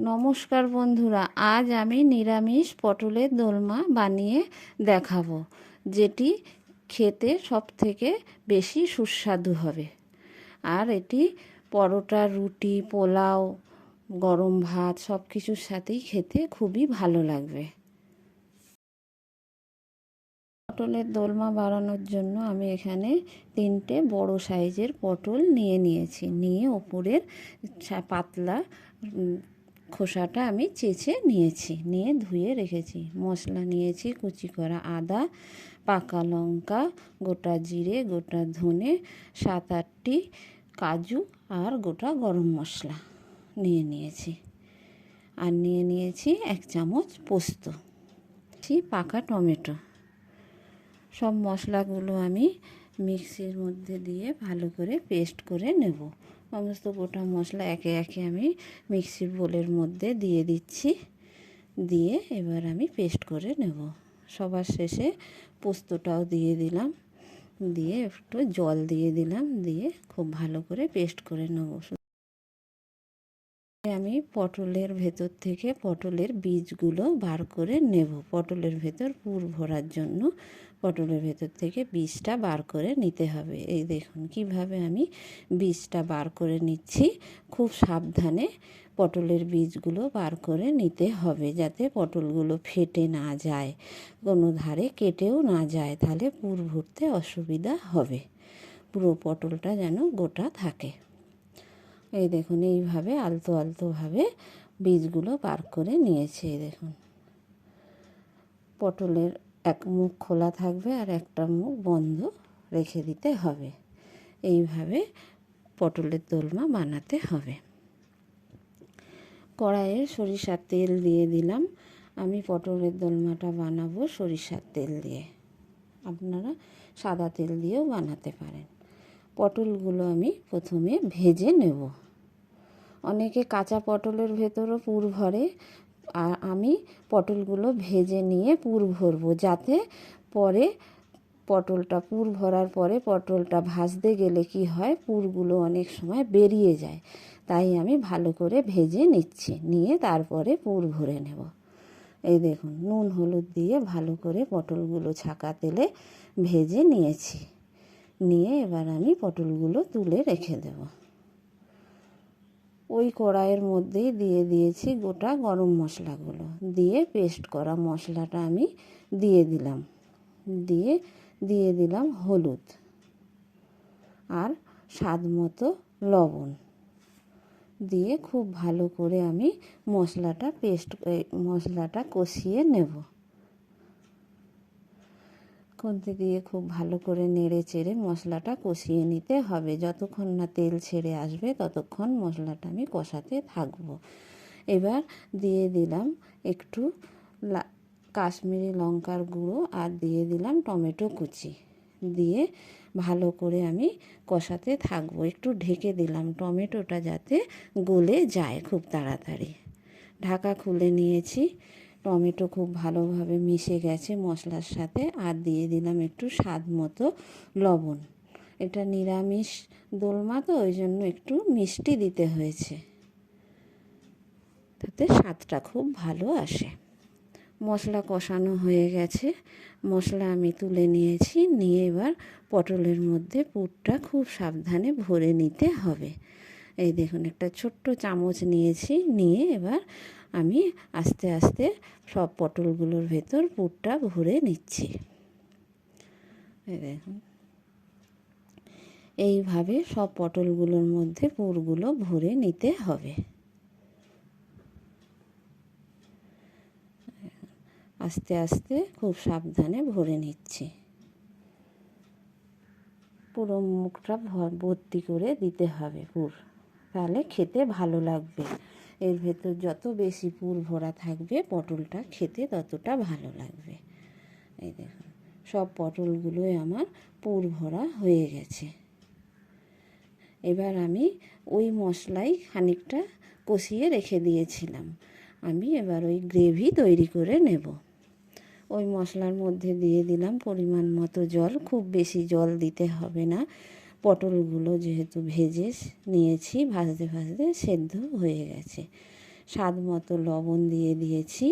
নমস্কার বন্ধুরা, আজ আমি নিরামিষ পটলের দোলমা বানিয়ে দেখাবো, যেটি খেতে সবথেকে বেশি সুস্বাদু হবে। আর এটি পরোটা, রুটি, পোলাও, গরম ভাত সব কিছুর সাথেই খেতে খুবই ভালো লাগবে। পটলের দোলমা বানানোর জন্য আমি এখানে 3টে বড় সাইজের পটল নিয়েছি। নিয়ে ওপরের পাতলা খোসাটা আমি চেঁচে নিয়েছি, নিয়ে ধুয়ে রেখেছি। মশলা নিয়েছি কুচি করা আদা, পাকা লঙ্কা, গোটা জিরে, গোটা ধনে, 7-8টি কাজু আর গোটা গরম মশলা নিয়েছি। আর নিয়েছি 1 চামচ পোস্ত, পাকা টমেটো। সব মশলাগুলো আমি মিক্সির মধ্যে দিয়ে ভালো করে পেস্ট করে নেব। সমস্ত গোটা মশলা একে একে আমি মিক্সির বোলের মধ্যে দিয়ে দিচ্ছি। দিয়ে এবার আমি পেস্ট করে নেব। সবার শেষে পোস্তটাও দিয়ে দিলাম, দিয়ে একটু জল দিয়ে দিলাম, দিয়ে খুব ভালো করে পেস্ট করে নেব। আমি পটলের ভেতর থেকে পটলের বীজগুলো বার করে নেব। পটলের ভেতর পুর ভরার জন্য পটলের ভেতর থেকে বীজটা বার করে নিতে হবে। এই দেখুন কিভাবে আমি বীজটা বার করে নিচ্ছি। খুব সাবধানে পটলের বীজগুলো বার করে নিতে হবে, যাতে পটলগুলো ফেটে না যায়, কোনো ধারে কেটেও না যায়, তাহলে পুর ভরতে অসুবিধা হবে। পুরো পটলটা যেন গোটা থাকে। এই দেখুন এইভাবে আলতোভাবে বীজগুলো বার করে নিয়েছি। এই দেখুন পটলের এক মুখ খোলা থাকবে আর একটা মুখ বন্ধ রেখে দিতে হবে। এইভাবে পটলের দোলমা বানাতে হবে। কড়াইয়ে সরিষার তেল দিয়ে দিলাম। আমি পটলের দোলমাটা বানাবো সরিষার তেল দিয়ে, আপনারা সাদা তেল দিয়েও বানাতে পারেন। পটলগুলো আমি প্রথমে ভেজে নেব। অনেকে কাঁচা পটলের ভেতরও পুর ভরে, আর আমি পটলগুলো ভেজে নিয়ে পুর ভরবো, যাতে পরে পটলটা পুর ভরার পরে পটলটা ভাজতে গেলে কি হয়, পুরগুলো অনেক সময় বেরিয়ে যায়। তাই আমি ভালো করে ভেজে নিচ্ছি, নিয়ে তারপরে পুর ভরে নেব। এই দেখুন নুন হলুদ দিয়ে ভালো করে পটলগুলো ছাকা তেলে ভেজে নিয়েছি। নিয়ে এবার আমি পটলগুলো তুলে রেখে দেব। ওই কড়াইয়ের মধ্যেই দিয়ে দিয়েছি গোটা গরম মশলাগুলো, দিয়ে পেস্ট করা মশলাটা আমি দিয়ে দিলাম। দিয়ে দিলাম হলুদ আর স্বাদ মতো লবণ, দিয়ে খুব ভালো করে আমি মশলাটা কষিয়ে নেব। খুন্তি দিয়ে খুব ভালো করে নেড়ে চেড়ে মশলাটা কষিয়ে নিতে হবে। যতক্ষণ না তেল ছেড়ে আসবে ততক্ষণ মশলাটা আমি কষাতে থাকবো। এবার দিয়ে দিলাম একটু কাশ্মীরি লঙ্কার গুঁড়ো আর দিয়ে দিলাম টমেটো কুচি, দিয়ে ভালো করে আমি কষাতে থাকবো। একটু ঢেকে দিলাম টমেটোটা যাতে গলে যায় খুব তাড়াতাড়ি। ঢাকা খুলে নিয়েছি। টমেটো খুব ভালোভাবে মিশে গেছে মশলার সাথে। আর দিয়ে দিলাম একটু স্বাদ মতো লবণ। এটা নিরামিষ দোলমা তো ওই জন্য একটু মিষ্টি দিতে হয়েছে, তাতে স্বাদটা খুব ভালো আসে। মশলা কষানো হয়ে গেছে, মশলা আমি তুলে নিয়েছি। নিয়ে এবার পটলের মধ্যে পুরটা খুব সাবধানে ভরে নিতে হবে। এই দেখুন একটা ছোট্ট চামচ নিয়েছি, নিয়ে এবার আমি আস্তে আস্তে সব পটলগুলোর ভেতর পুরটা ভরে নিচ্ছি। এই দেখুন এইভাবে সব পটলগুলোর মধ্যে পুরগুলো ভরে নিতে হবে। আস্তে আস্তে খুব সাবধানে ভরে নিচ্ছি। পুরো মুখটা ভর্তি করে দিতে হবে পুর, তাহলে খেতে ভালো লাগবে। এর ভেতর যত বেশি পুর ভরা থাকবে পটলটা খেতে ততটা ভালো লাগবে। এই দেখুন সব পটলগুলোই আমার পুর ভরা হয়ে গেছে। এবার আমি ওই মশলাই খানিকটা কষিয়ে রেখে দিয়েছিলাম, আমি এবার ওই গ্রেভি তৈরি করে নেব। ওই মশলার মধ্যে দিয়ে দিলাম পরিমাণ মতো জল। খুব বেশি জল দিতে হবে না, পটলগুলো যেহেতু ভেজে নিয়েছি, ভাজতে ভাজতে সেদ্ধ হয়ে গেছে। স্বাদ মতো লবণ দিয়ে দিয়েছি।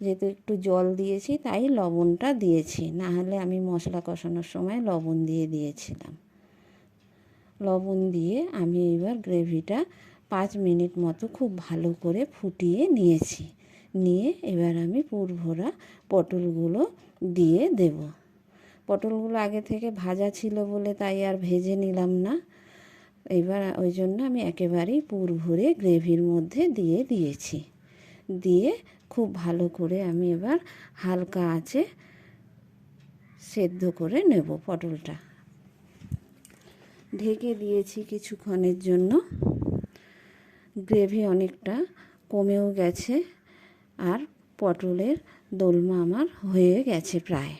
যেহেতু একটু জল দিয়েছি তাই লবণটা দিয়েছি, না হলে আমি মশলা কষানোর সময় লবণ দিয়ে দিয়েছিলাম। লবণ দিয়ে আমি এবার গ্রেভিটা 5 মিনিট মতো খুব ভালো করে ফুটিয়ে নিয়েছি। নিয়ে এবার আমি পুর ভরা পটলগুলো দিয়ে দেব। পটলগুলো আগে থেকে ভাজা ছিল বলে তাই আর ভেজে নিলাম না। এবার ওই জন্য আমি একেবারেই পুর ভরে গ্রেভির মধ্যে দিয়ে দিয়েছি। দিয়ে খুব ভালো করে আমি এবার হালকা আঁচে সেদ্ধ করে নেব পটলটা। ঢেকে দিয়েছি কিছুক্ষণের জন্য। গ্রেভি অনেকটা কমেও গেছে আর পটলের দোলমা আমার হয়ে গেছে প্রায়।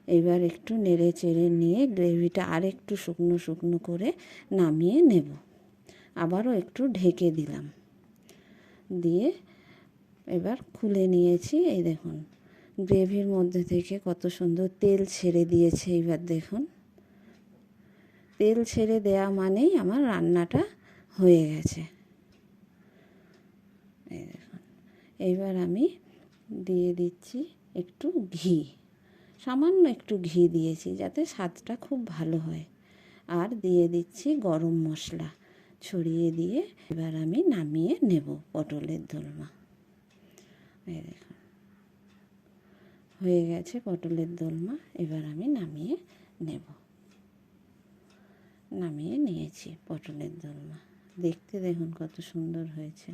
এবার একটু নেড়ে চেড়ে নিয়ে গ্রেভিটা আর একটু শুকনো শুকনো করে নামিয়ে নেব। আবারও একটু ঢেকে দিলাম, দিয়ে এবার খুলে নিয়েছি। এই দেখুন গ্রেভির মধ্যে থেকে কত সুন্দর তেল ছেড়ে দিয়েছে। এবার দেখুন তেল ছেড়ে দেওয়া মানেই আমার রান্নাটা হয়ে গেছে। এই দেখুন এইবার আমি দিয়ে দিচ্ছি একটু ঘি, সামান্য একটু ঘি দিয়েছি যাতে স্বাদটা খুব ভালো হয়। আর দিয়ে দিচ্ছি গরম মশলা ছড়িয়ে দিয়ে এবার আমি নামিয়ে নেব পটলের দোলমা। এই দেখুন হয়ে গেছে পটলের দোলমা। এবার আমি নামিয়ে নেব। নামিয়ে নিয়েছি পটলের দোলমা। দেখতে দেখুন কত সুন্দর হয়েছে।